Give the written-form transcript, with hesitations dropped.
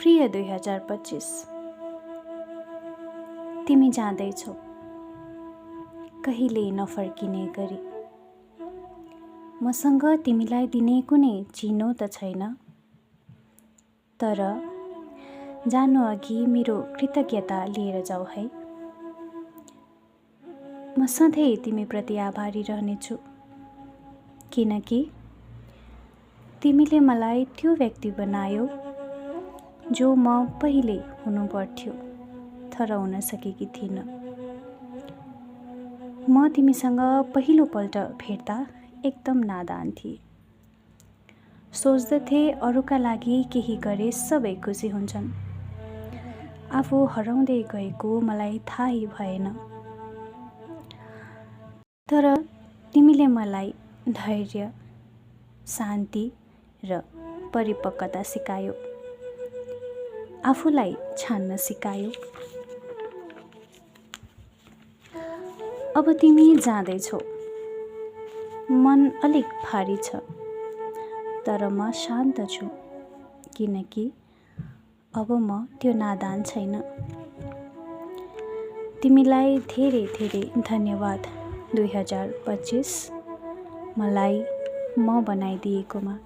प्रिय 2025, तिमी जाँदैछौ कहिल्यै नफर्किने गरी। मसँग तिमीलाई दिने कुनै चिनो त छैन, तर जानु अघि मेरो कृतज्ञता लिएर जाऊ है। म सधैँ तिमीप्रति आभारी रहनेछु, किनकि तिमीले मलाई त्यो व्यक्ति बनायौ जो म पहिले हुनुपर्थ्यो तर हुन सकेकी थिइनँ। म तिमीसँग पहिलोपल्ट भेट्दा एकदम नादान थिएँ। सोच्दथे अरूका लागि केही गरे सबै खुसी हुन्छन्। आफू हराउँदै गएको मलाई थाहै भएन। तर तिमीले मलाई धैर्य, शान्ति र परिपक्वता सिकायौ, आफूलाई छान्न सिकायौ। अब तिमी जाँदैछौ, मन अलिक भारी छ, तर म शान्त छु, किनकि अब म त्यो नादान छैन। तिमीलाई धेरै धेरै धन्यवाद 2025, मलाई म बनाइदिएकोमा।